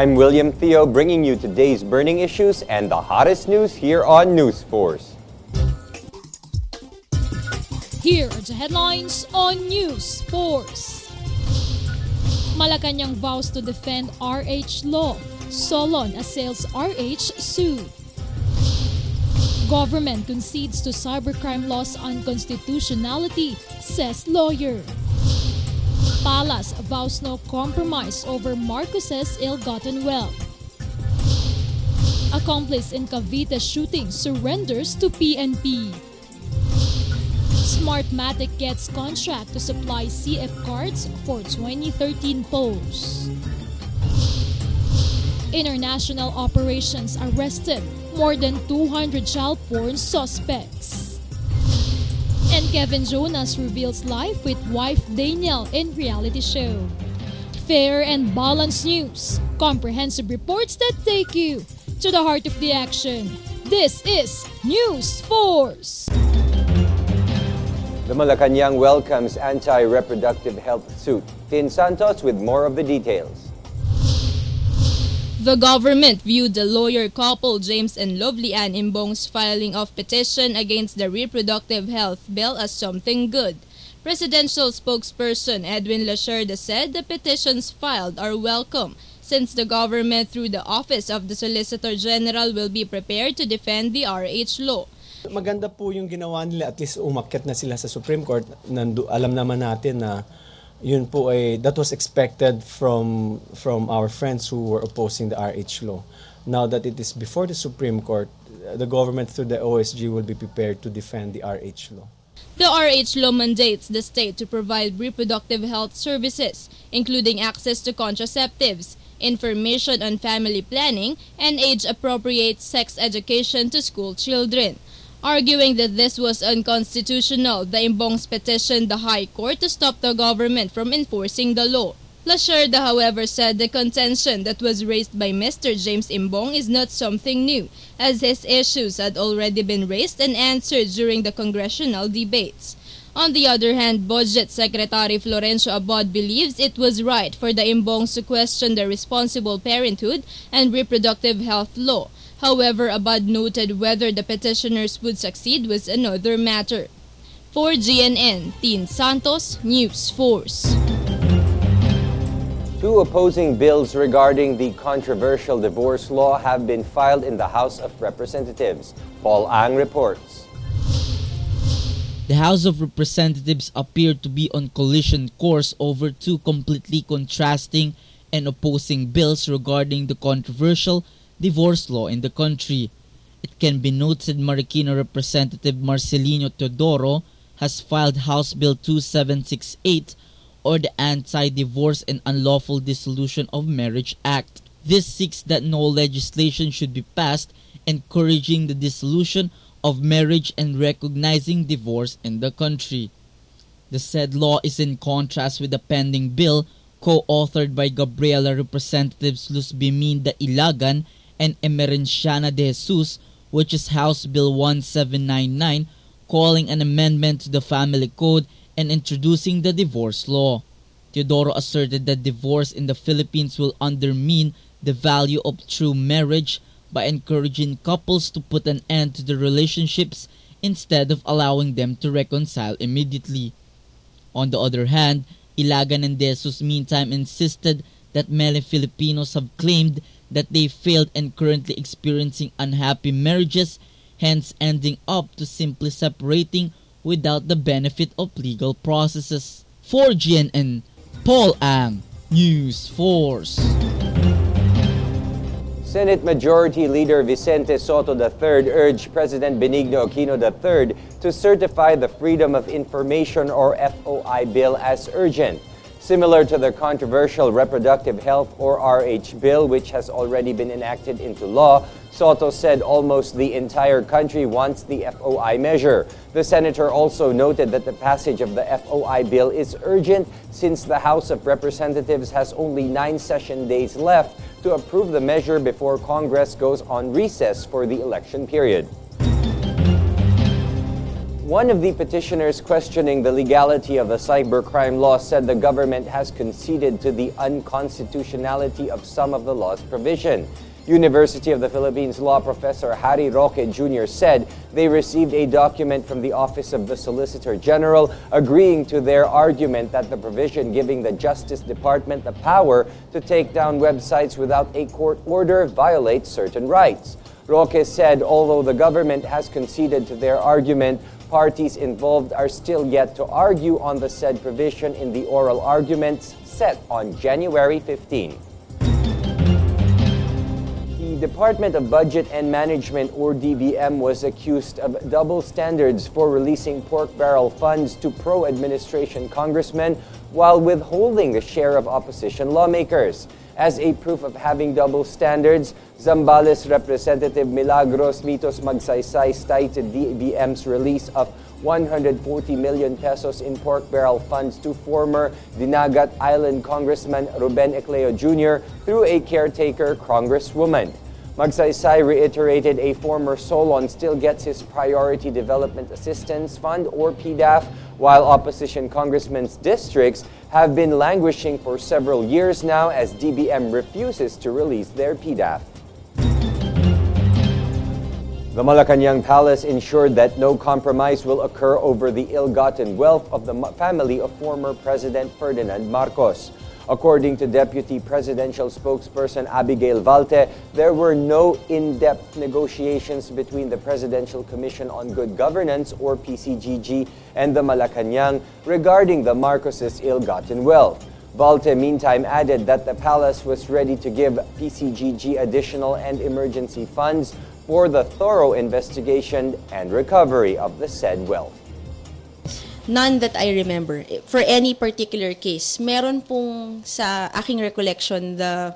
I'm William Theo, bringing you today's burning issues and the hottest news here on News Force. Here are the headlines on News Force. Malacanang vows to defend RH law. Solon assails RH suit. Government concedes to cybercrime law's unconstitutionality, says lawyer. Palas vows no compromise over Marcos's ill-gotten wealth. Accomplice in Cavite shooting surrenders to PNP. Smartmatic gets contract to supply CF cards for 2013 polls. International operations arrested more than 200 child porn suspects. And Kevin Jonas reveals life with wife Danielle in reality show. Fair and balanced news. Comprehensive reports that take you to the heart of the action. This is News Force. The Malacanang welcomes anti-reproductive health suit. Tin Santos with more of the details. The government viewed the lawyer couple James and Lovely Ann Imbong's filing of petition against the reproductive health bill as something good. Presidential spokesperson Edwin Lasherda said the petitions filed are welcome since the government through the Office of the Solicitor General will be prepared to defend the RH law. Maganda po yung ginawa nila, at least umakyat na sila sa Supreme Court. Alam naman natin na yun po ay, that was expected from our friends who were opposing the RH law. Now that it is before the Supreme Court, the government through the OSG will be prepared to defend the RH law. The RH law mandates the state to provide reproductive health services, including access to contraceptives, information on family planning, and age-appropriate sex education to school children. Arguing that this was unconstitutional, the Imbongs petitioned the High Court to stop the government from enforcing the law. Lasherda, however, said the contention that was raised by Mr. James Imbong is not something new, as his issues had already been raised and answered during the congressional debates. On the other hand, Budget Secretary Florencio Abad believes it was right for the Imbongs to question the responsible parenthood and reproductive health law. However, Abad noted whether the petitioners would succeed was another matter. For GNN, Tin Santos, News Force. Two opposing bills regarding the controversial divorce law have been filed in the House of Representatives. Paul Ang reports. The House of Representatives appear to be on collision course over two completely contrasting and opposing bills regarding the controversial divorce law in the country. It can be noted Marikina Representative Marcelino Teodoro has filed House Bill 2768 or the Anti-Divorce and Unlawful Dissolution of Marriage Act. This seeks that no legislation should be passed encouraging the dissolution of marriage and recognizing divorce in the country. The said law is in contrast with the pending bill co-authored by Gabriela Representatives Luz Biminda Ilagan and Emerenciana de Jesus, which is House Bill 1799, calling an amendment to the Family Code and introducing the divorce law. Teodoro asserted that divorce in the Philippines will undermine the value of true marriage by encouraging couples to put an end to their relationships instead of allowing them to reconcile immediately. On the other hand, Ilagan and De Jesus meantime insisted that many Filipinos have claimed that they failed and currently experiencing unhappy marriages, hence ending up to simply separating without the benefit of legal processes. For GNN, Paul Ang, News Force. Senate Majority Leader Vicente Soto III urged President Benigno Aquino III to certify the Freedom of Information or FOI bill as urgent. Similar to the controversial Reproductive Health or RH bill, which has already been enacted into law, Soto said almost the entire country wants the FOI measure. The senator also noted that the passage of the FOI bill is urgent since the House of Representatives has only 9 session days left to approve the measure before Congress goes on recess for the election period. One of the petitioners questioning the legality of the cybercrime law said the government has conceded to the unconstitutionality of some of the law's provision. University of the Philippines law professor Harry Roque Jr. said they received a document from the Office of the Solicitor General agreeing to their argument that the provision giving the Justice Department the power to take down websites without a court order violates certain rights. Roque said although the government has conceded to their argument, parties involved are still yet to argue on the said provision in the oral arguments set on January 15. The Department of Budget and Management, or DBM, was accused of double standards for releasing pork barrel funds to pro-administration congressmen while withholding the share of opposition lawmakers. As a proof of having double standards, Zambales Representative Milagros Mitos Magsaysay cited DBM's release of 140 million pesos in pork barrel funds to former Dinagat Island Congressman Ruben Ecleo Jr. through a caretaker congresswoman. Magsaysay reiterated a former Solon still gets his Priority Development Assistance Fund, or PDAF, while opposition congressmen's districts have been languishing for several years now as DBM refuses to release their PDAF. The Malacanang Palace ensured that no compromise will occur over the ill-gotten wealth of the family of former President Ferdinand Marcos. According to Deputy Presidential Spokesperson Abigail Valte, there were no in-depth negotiations between the Presidential Commission on Good Governance, or PCGG, and the Malacanang regarding the Marcoses' ill-gotten wealth. Valte meantime added that the palace was ready to give PCGG additional and emergency funds for the thorough investigation and recovery of the said wealth. None that I remember. For any particular case, meron pong sa aking recollection, the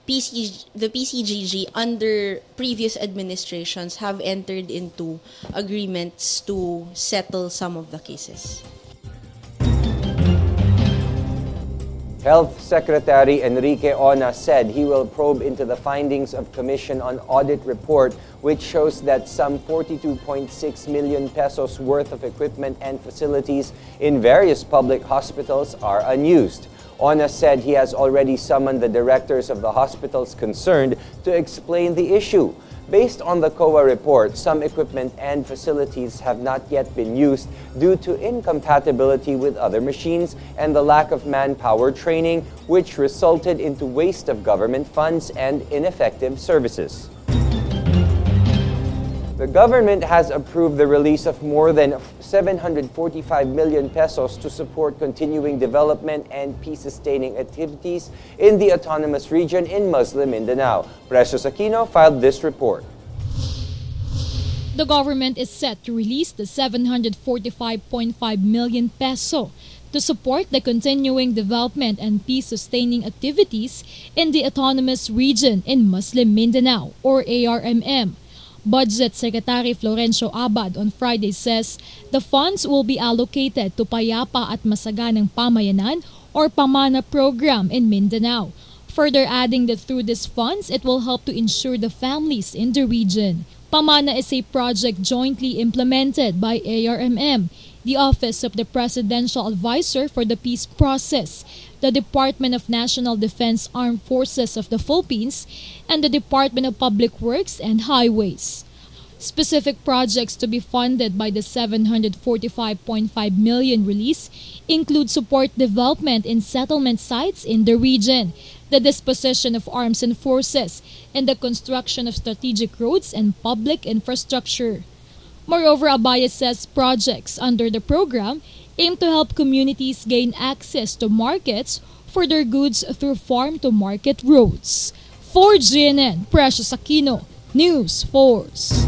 PCGG under previous administrations have entered into agreements to settle some of the cases. Health Secretary Enrique Ona said he will probe into the findings of Commission on Audit report, which shows that some 42.6 million pesos worth of equipment and facilities in various public hospitals are unused. Ona said he has already summoned the directors of the hospitals concerned to explain the issue. Based on the COA report, some equipment and facilities have not yet been used due to incompatibility with other machines and the lack of manpower training, which resulted into waste of government funds and ineffective services. The government has approved the release of more than 745 million pesos to support continuing development and peace-sustaining activities in the autonomous region in Muslim Mindanao. Precious Aquino filed this report. The government is set to release the 745.5 million peso to support the continuing development and peace-sustaining activities in the autonomous region in Muslim Mindanao, or ARMM. Budget Secretary Florencio Abad on Friday says the funds will be allocated to Payapa at Masaganang Pamayanan, or PAMANA program in Mindanao, further adding that through these funds it will help to ensure the families in the region. PAMANA is a project jointly implemented by ARMM, the Office of the Presidential Advisor for the Peace Process, the Department of National Defense Armed Forces of the Philippines, and the Department of Public Works and Highways. Specific projects to be funded by the 745.5 million release include support development in settlement sites in the region, the disposition of arms and forces, and the construction of strategic roads and public infrastructure. Moreover, Abaya says projects under the program aim to help communities gain access to markets for their goods through farm-to-market roads. For GNN, Precious Aquino, News Force.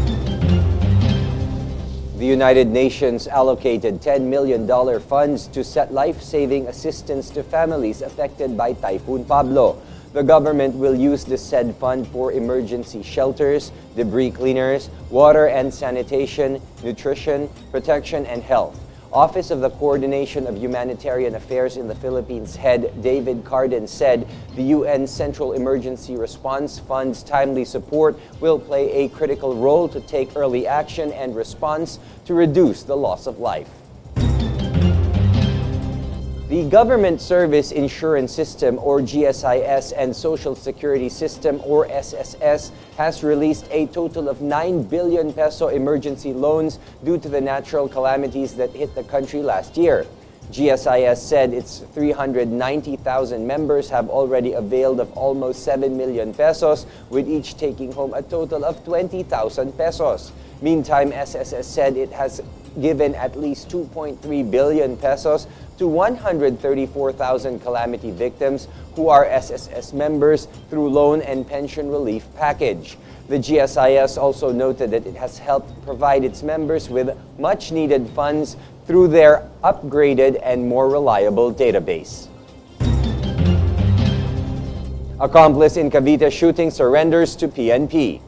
The United Nations allocated $10 million funds to set life-saving assistance to families affected by Typhoon Pablo. The government will use the said fund for emergency shelters, debris cleaners, water and sanitation, nutrition, protection, and health. Office of the Coordination of Humanitarian Affairs in the Philippines head David Carden said the UN Central Emergency Response Fund's timely support will play a critical role to take early action and response to reduce the loss of life. The Government Service Insurance System, or GSIS, and Social Security System, or SSS, has released a total of 9 billion peso emergency loans due to the natural calamities that hit the country last year. GSIS said its 390,000 members have already availed of almost 7 million pesos, with each taking home a total of 20,000 pesos. Meantime, SSS said it has given at least 2.3 billion pesos to 134,000 calamity victims who are SSS members through loan and pension relief package. The GSIS also noted that it has helped provide its members with much-needed funds through their upgraded and more reliable database. Accomplice in Cavite shooting surrenders to PNP.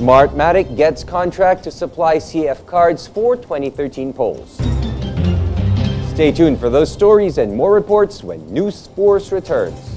Smartmatic gets contract to supply CF cards for 2013 polls. Stay tuned for those stories and more reports when News Force returns.